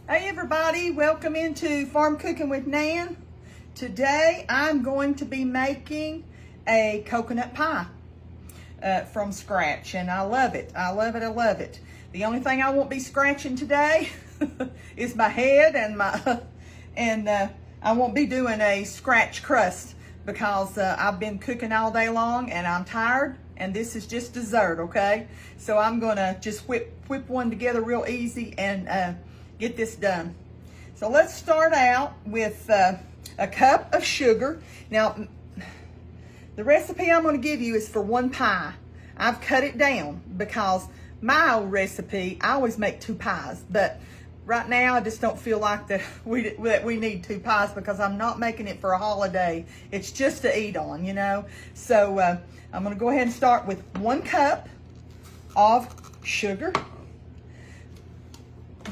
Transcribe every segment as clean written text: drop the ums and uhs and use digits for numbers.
Hey everybody, welcome into Farm Cooking with Nan. Today I'm going to be making a coconut pie from scratch, and I love it. I love it, I love it. The only thing I won't be scratching today is my head and I won't be doing a scratch crust because I've been cooking all day long and I'm tired, and this is just dessert, okay? So I'm gonna just whip one together real easy and get this done. So let's start out with a cup of sugar. Now, the recipe I'm going to give you is for one pie. I've cut it down because my old recipe, I always make two pies, but right now I just don't feel like that we need two pies because I'm not making it for a holiday. It's just to eat on, you know. So I'm going to go ahead and start with 1 cup of sugar.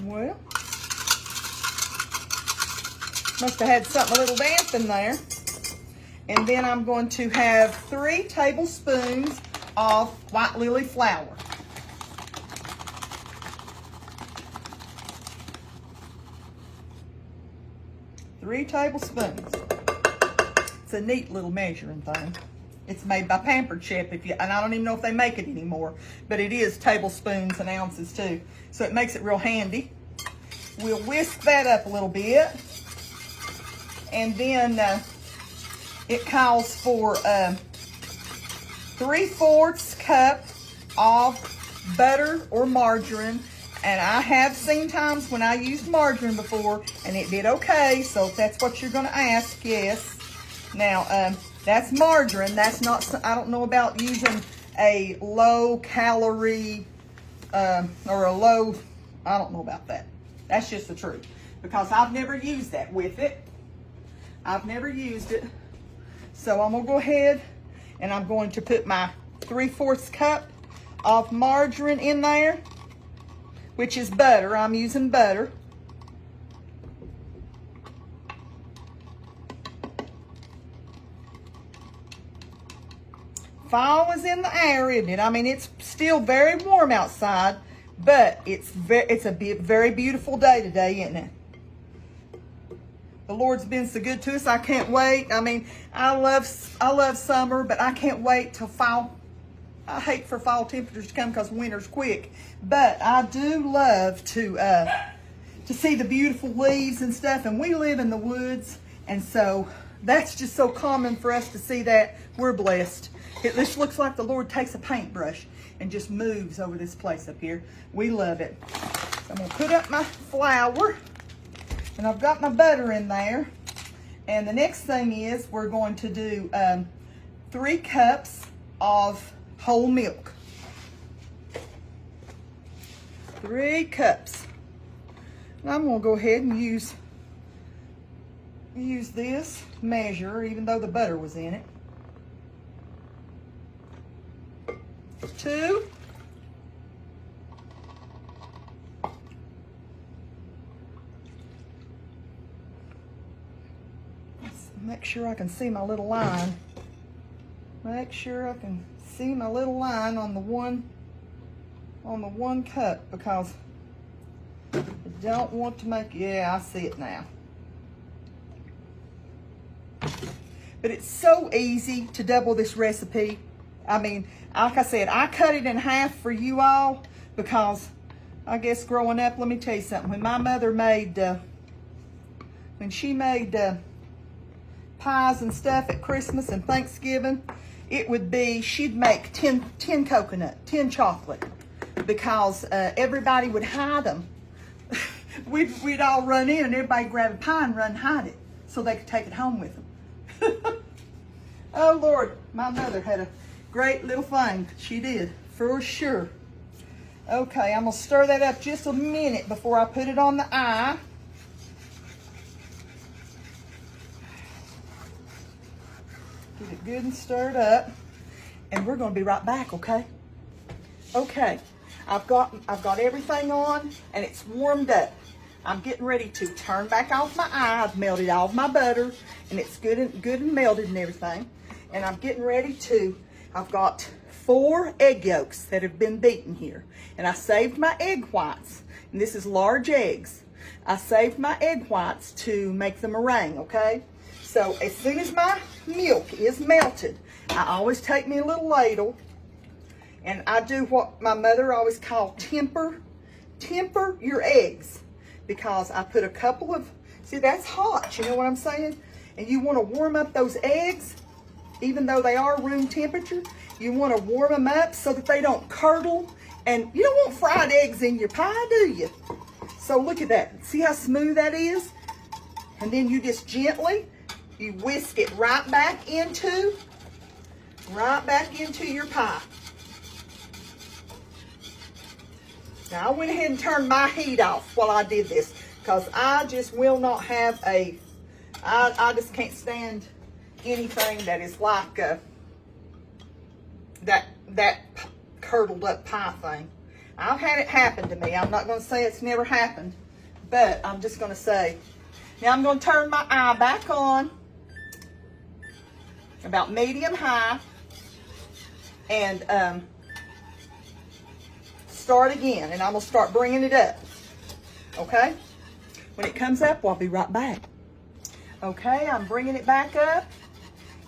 Well, must have had something a little damp in there. And then I'm going to have 3 tablespoons of white lily flour. Three tablespoons. It's a neat little measuring thing. It's made by Pampered Chef, and I don't even know if they make it anymore, but it is tablespoons and ounces too. So it makes it real handy. We'll whisk that up a little bit. And then it calls for 3/4 cup of butter or margarine. And I have seen times when I used margarine before and it did okay. So if that's what you're gonna ask, yes. Now, that's margarine. That's not, I don't know about using a low calorie or a low, I don't know about that. That's just the truth. Because I've never used that with it. I've never used it. So I'm gonna go ahead and I'm going to put my 3/4 cup of margarine in there, which is butter. I'm using butter. Fall is in the air, isn't it? I mean, it's still very warm outside, but it's a very beautiful day today, isn't it? The Lord's been so good to us. I can't wait. I mean, I love summer, but I can't wait till fall. I hate for fall temperatures to come because winter's quick. But I do love to see the beautiful leaves and stuff. And we live in the woods, and so that's just so common for us to see that. We're blessed. It just looks like the Lord takes a paintbrush and just moves over this place up here. We love it. So I'm gonna put up my flour. And I've got my butter in there. And the next thing is we're going to do 3 cups of whole milk. 3 cups. And I'm going to go ahead and use this measure, even though the butter was in it. 2. Make sure I can see my little line. Make sure I can see my little line on the one cup, because I don't want to make, yeah, I see it now. But it's so easy to double this recipe. I mean, like I said, I cut it in half for you all because I guess growing up, let me tell you something. When my mother made, when she made pies and stuff at Christmas and Thanksgiving, it would be, she'd make 10 coconut, 10 chocolate, because everybody would hide them. we'd all run in and everybody grab a pie and run and hide it so they could take it home with them. Oh Lord, my mother had a great little thing. She did, for sure. Okay, I'm gonna stir that up just a minute before I put it on the eye. Get it good and stirred up, and we're going to be right back, okay? Okay, I've got everything on, and it's warmed up. I'm getting ready to turn back off my eye. I've melted all of my butter, and it's good and melted and everything. And I'm getting ready to, I've got 4 egg yolks that have been beaten here, and I saved my egg whites. And this is large eggs. I saved my egg whites to make the meringue, okay? So as soon as my milk is melted, I always take me a little ladle and I do what my mother always called temper your eggs, because I put a couple of, see, that's hot, you know what I'm saying? And you want to warm up those eggs, even though they are room temperature. You want to warm them up so that they don't curdle. And you don't want fried eggs in your pie, do you? So look at that. See how smooth that is? And then you just gently, you whisk it right back into your pie. Now I went ahead and turned my heat off while I did this, because I just will not have I just can't stand anything that is like that curdled up pie thing. I've had it happen to me. I'm not going to say it's never happened, but I'm just going to say, now I'm going to turn my eye back on, about medium high, and start again, and I'm going to start bringing it up, okay? When it comes up, I'll be right back. Okay, I'm bringing it back up,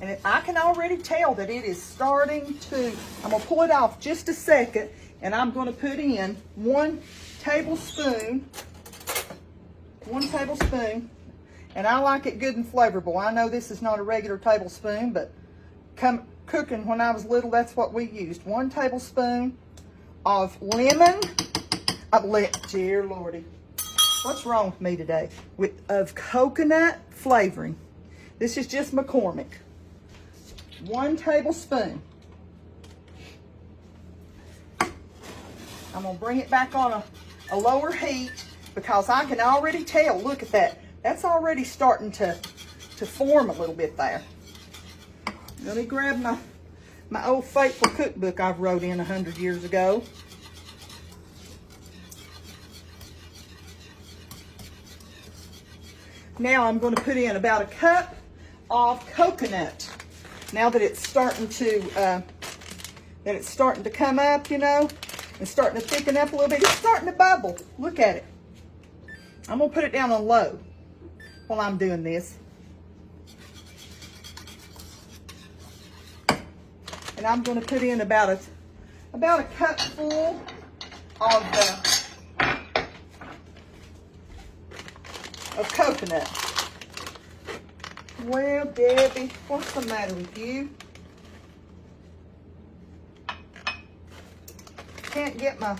and I can already tell that it is starting to, I'm going to pull it off just a second, and I'm going to put in 1 tablespoon, and I like it good and flavorful. I know this is not a regular tablespoon, but cooking when I was little, that's what we used. 1 tablespoon of dear Lordy, what's wrong with me today? Of coconut flavoring. This is just McCormick. 1 tablespoon. I'm going to bring it back on a lower heat, because I can already tell, look at that. That's already starting to form a little bit there. Let me grab my old faithful cookbook I've wrote in 100 years ago. Now I'm going to put in about 1 cup of coconut. Now that it's starting to come up, you know, and starting to thicken up a little bit. It's starting to bubble. Look at it. I'm going to put it down on low while I'm doing this. And I'm going to put in about a cup full of coconut. Well, Debbie, what's the matter with you? Can't get my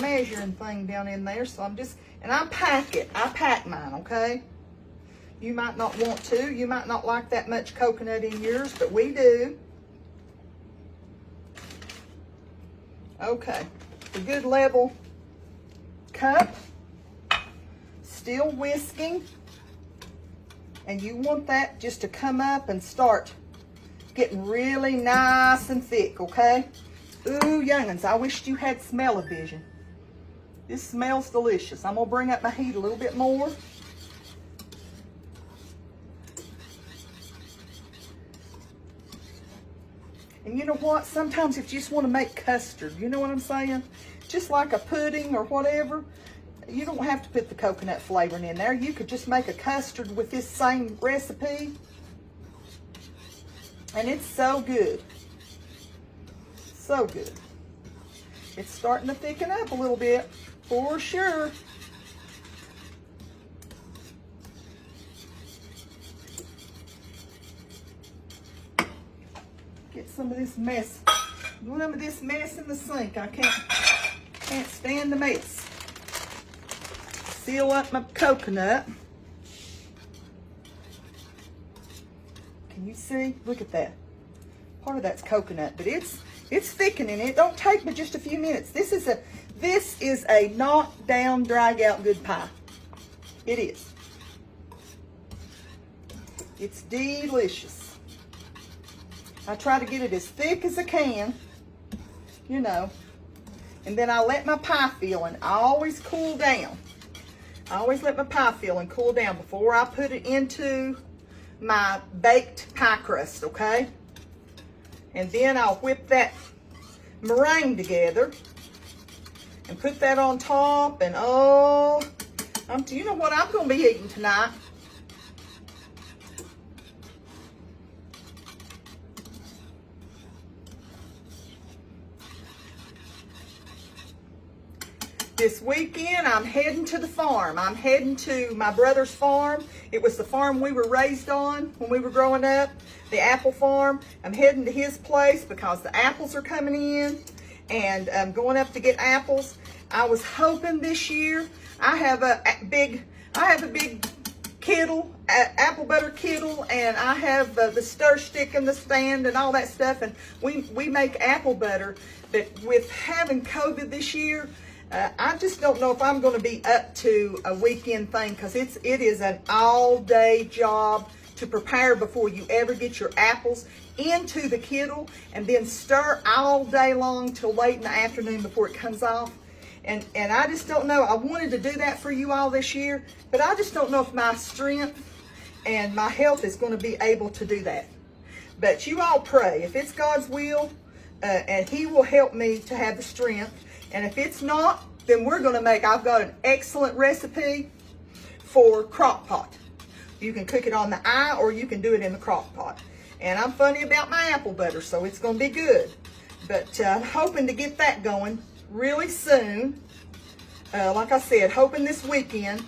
measuring thing down in there, so I pack mine, okay? You might not want to. You might not like that much coconut in yours, but we do. Okay, a good level cup, still whisking, and you want that just to come up and start getting really nice and thick, okay? Ooh, young'uns, I wished you had smell-o-vision. This smells delicious. I'm gonna bring up my heat a little bit more. And you know what? Sometimes if you just want to make custard, you know what I'm saying? Just like a pudding or whatever, you don't have to put the coconut flavoring in there. You could just make a custard with this same recipe. And it's so good. So good. It's starting to thicken up a little bit, for sure. Get some of this mess. Some of this mess in the sink. I can't stand the mess. Seal up my coconut. Can you see? Look at that. Part of that's coconut, but it's thickening. It don't take but just a few minutes. This is a knock down, drag out good pie. It is. It's delicious. I try to get it as thick as I can, you know, and then I let my pie filling always cool down. I always let my pie filling cool down before I put it into my baked pie crust, okay? And then I'll whip that meringue together and put that on top, and oh, You know what I'm going to be eating tonight? This weekend, I'm heading to the farm. I'm heading to my brother's farm. It was the farm we were raised on when we were growing up, the apple farm. I'm heading to his place because the apples are coming in, and I'm going up to get apples. I was hoping this year, I have a big kettle, apple butter kettle, and I have the stir stick in the stand and all that stuff, and we make apple butter. But with having COVID this year, I just don't know if I'm going to be up to a weekend thing, because it is an all-day job to prepare before you ever get your apples into the kettle, and then stir all day long till late in the afternoon before it comes off. And I just don't know. I wanted to do that for you all this year, but I just don't know if my strength and my health is going to be able to do that. But you all pray. If it's God's will, and He will help me to have the strength. And if it's not, then we're going to I've got an excellent recipe for crock pot. You can cook it on the eye, or you can do it in the crock pot. And I'm funny about my apple butter, so it's going to be good. But I'm hoping to get that going really soon. Like I said, hoping this weekend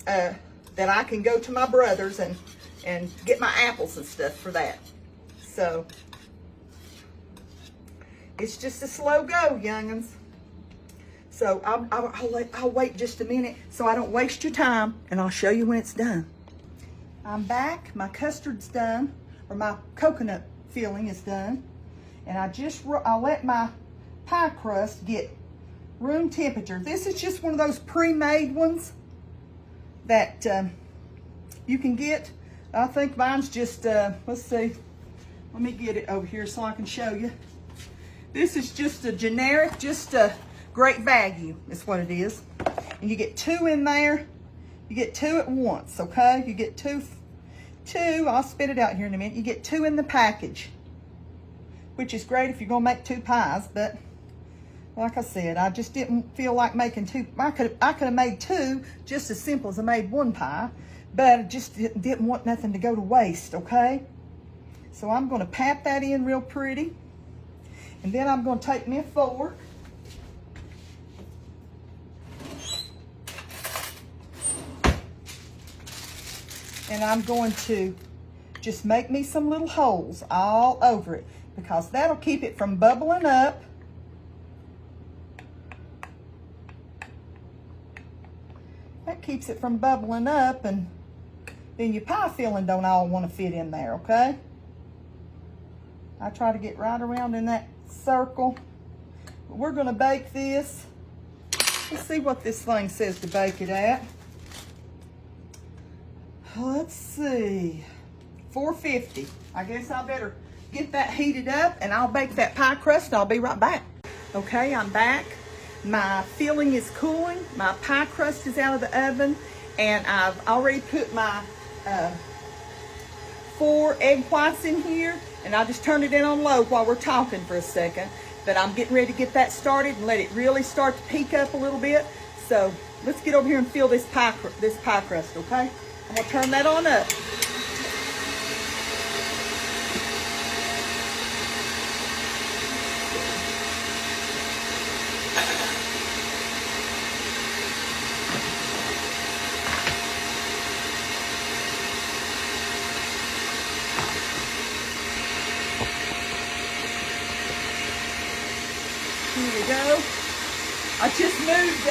that I can go to my brother's and get my apples and stuff for that. So it's just a slow go, young'uns. So I'll wait just a minute so I don't waste your time, and I'll show you when it's done. I'm back. My custard's done, or my coconut filling is done. And I'll let my pie crust get room temperature. This is just one of those pre-made ones that you can get. I think mine's just, let's see. Let me get it over here so I can show you. This is just a generic, just a great value is what it is. And you get 2 in there. You get 2 at once, okay? You get two, I'll spit it out here in a minute. You get 2 in the package, which is great if you're gonna make 2 pies, but like I said, I just didn't feel like making 2. I could have made 2 just as simple as I made 1 pie, but I just didn't want nothing to go to waste, okay? So I'm gonna pat that in real pretty, and then I'm gonna take me a fork. And I'm going to just make me some little holes all over it, because that'll keep it from bubbling up. That keeps it from bubbling up, and then your pie filling don't all want to fit in there, okay? I try to get right around in that circle. But we're going to bake this. Let's see what this thing says to bake it at. Let's see, 450. I guess I better get that heated up, and I'll bake that pie crust, and I'll be right back. Okay, I'm back. My filling is cooling. My pie crust is out of the oven, and I've already put my 4 egg whites in here, and I just turned it in on low while we're talking for a second. But I'm getting ready to get that started and let it really start to peak up a little bit. So let's get over here and fill this pie crust, okay? I'm gonna turn that on up. Here we go. I just moved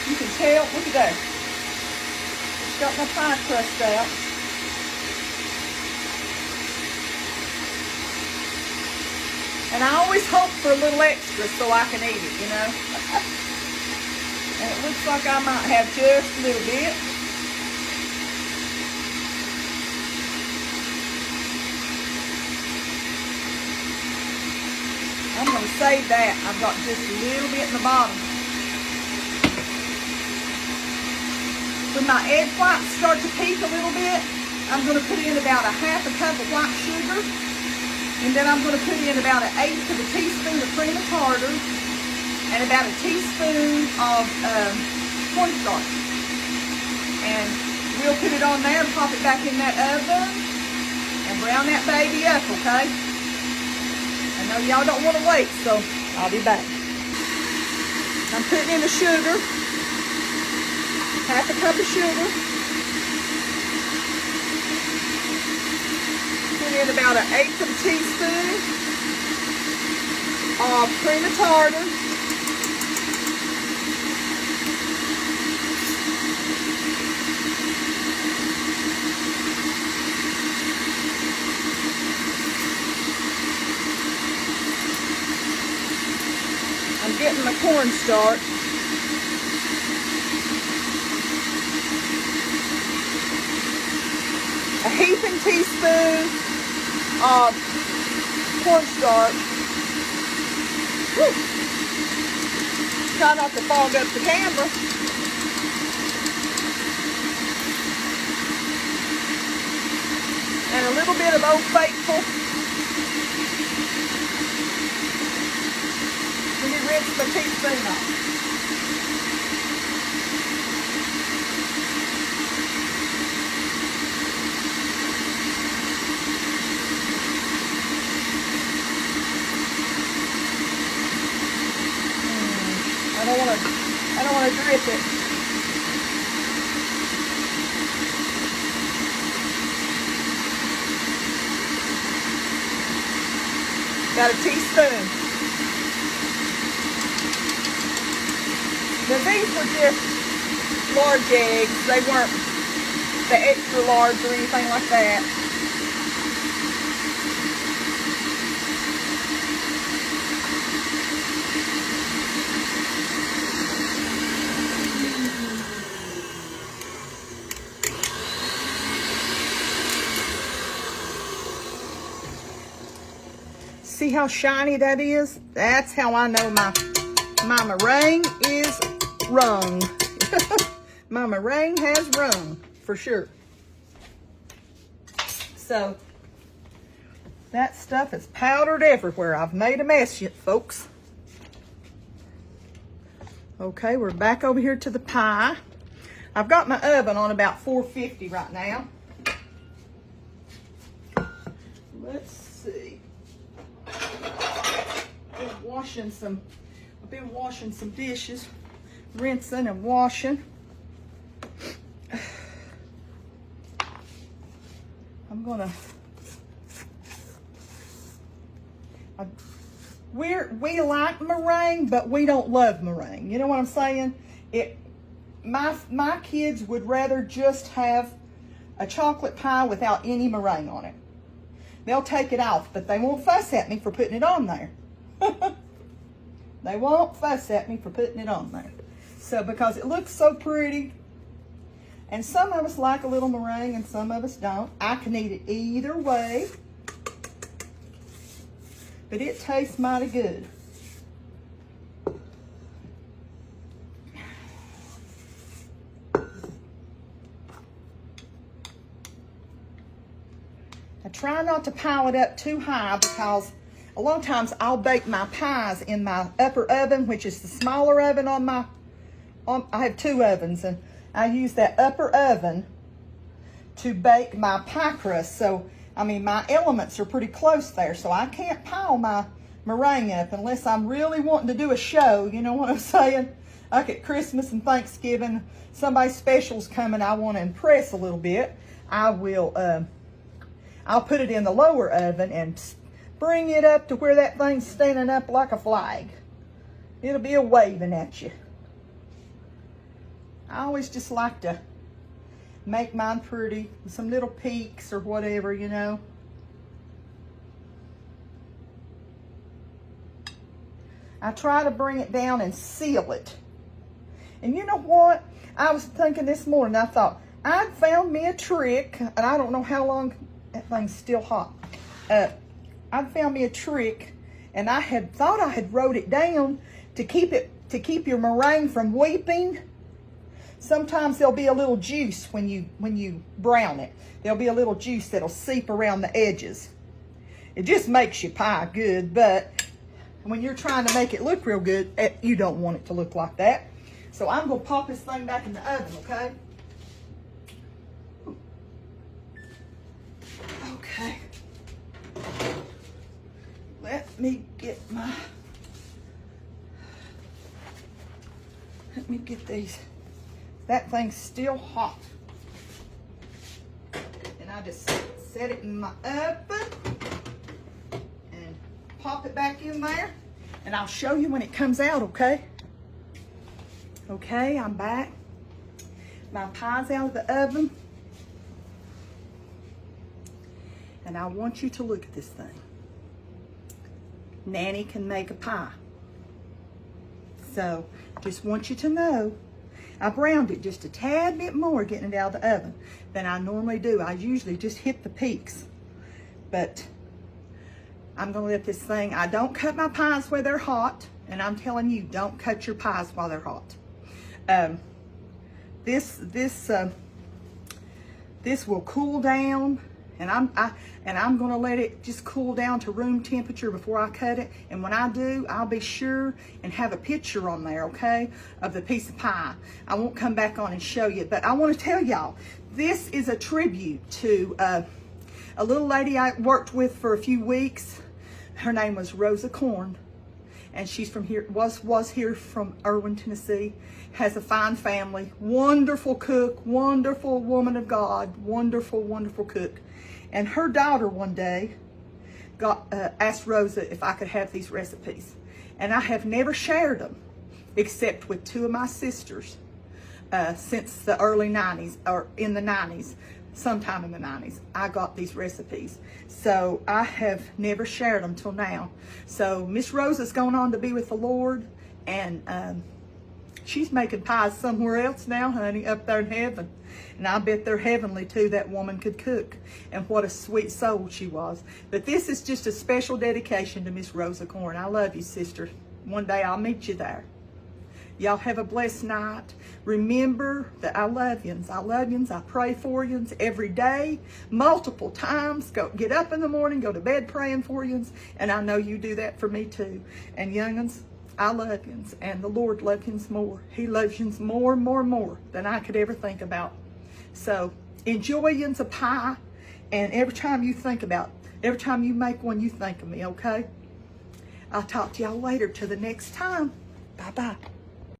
you can tell, look at that. Just got my pie crust out. And I always hope for a little extra so I can eat it, you know. And it looks like I might have just a little bit. I'm going to save that. I've got just a little bit in the bottom. When my egg whites start to peak a little bit, I'm going to put in about a half a cup of white sugar. And then I'm going to put in about 1/8 of a teaspoon of cream of tartar. and about a teaspoon of cornstarch. And we'll put it on there and pop it back in that oven and brown that baby up, okay? I know y'all don't want to wait, so I'll be back. I'm putting in the sugar, half a cup of sugar. Put in about 1/8 of a teaspoon of cream of tartar. I'm getting my cornstarch. A heaping teaspoon of cornstarch. Woo. Try not to fog up the camera. And a little bit of Old Faithful. Let me rinse my teaspoon off. I don't want to drip it. Got a teaspoon. Now these were just large eggs. They weren't the extra large or anything like that. See how shiny that is? That's how I know my meringue is rung. My meringue has rung, for sure. So, that stuff is powdered everywhere. I've made a mess yet, folks. Okay, we're back over here to the pie. I've got my oven on about 450 right now. Let's see. I've been washing some dishes, rinsing and washing. I'm gonna, we like meringue, but we don't love meringue. You know what I'm saying? My kids would rather just have a chocolate pie without any meringue on it. They'll take it off, but they won't fuss at me for putting it on there. They won't fuss at me for putting it on there. So, because it looks so pretty. And some of us like a little meringue and some of us don't. I can eat it either way. But it tastes mighty good. I try not to pile it up too high because a lot of times I'll bake my pies in my upper oven, which is the smaller oven on my, I have two ovens, and I use that upper oven to bake my pie crust. So, I mean, my elements are pretty close there, so I can't pile my meringue up unless I'm really wanting to do a show, you know what I'm saying? Like at Christmas and Thanksgiving, somebody's special's coming, I want to impress a little bit. I will, I'll put it in the lower oven and bring it up to where that thing's standing up like a flag. It'll be a waving at you. I always just like to make mine pretty, with some little peaks or whatever, you know. I try to bring it down and seal it. And you know what? I was thinking this morning, I thought, I'd found me a trick, and I don't know how long, that thing's still hot. I found me a trick, and I had thought I had wrote it down to keep your meringue from weeping. Sometimes there'll be a little juice when you brown it. There'll be a little juice that'll seep around the edges. It just makes your pie good, but when you're trying to make it look real good, you don't want it to look like that. So I'm going to pop this thing back in the oven, okay? Okay. Let me get these. That thing's still hot. And I just set it in my oven and pop it back in there. And I'll show you when it comes out, okay? Okay, I'm back. My pie's out of the oven. And I want you to look at this thing. Nanny can make a pie. So, just want you to know, I browned it just a tad bit more getting it out of the oven than I normally do. I usually just hit the peaks. But I'm going to let this thing, I don't cut my pies while they're hot. And I'm telling you, don't cut your pies while they're hot. This will cool down. And I'm going to let it just cool down to room temperature before I cut it. And when I do, I'll be sure and have a picture on there, okay, of the piece of pie. I won't come back on and show you, but I want to tell y'all, this is a tribute to a little lady I worked with for a few weeks. Her name was Rosa Corn, and she's from here, was here from Irwin, Tennessee. Has a fine family, wonderful cook, wonderful woman of God, wonderful, wonderful cook. And her daughter one day asked Rosa if I could have these recipes. And I have never shared them except with two of my sisters since the early 90s, or in the 90s, sometime in the 90s. I got these recipes. So I have never shared them till now. So Miss Rosa's going on to be with the Lord, and she's making pies somewhere else now, honey, up there in heaven. And I bet they're heavenly too. That woman could cook. And what a sweet soul she was. But this is just a special dedication to Miss Rosa Corn. I love you, sister. One day I'll meet you there. Y'all have a blessed night. Remember that I love yous. I love yous. I pray for yous every day, multiple times. Get up in the morning, go to bed praying for yous. And I know you do that for me too. And young'uns, I love yous, and the Lord loves yous more. He loves yous more and more and more than I could ever think about. So enjoy yous a pie, and every time you make one, you think of me, okay? I'll talk to y'all later. Till the next time. Bye-bye.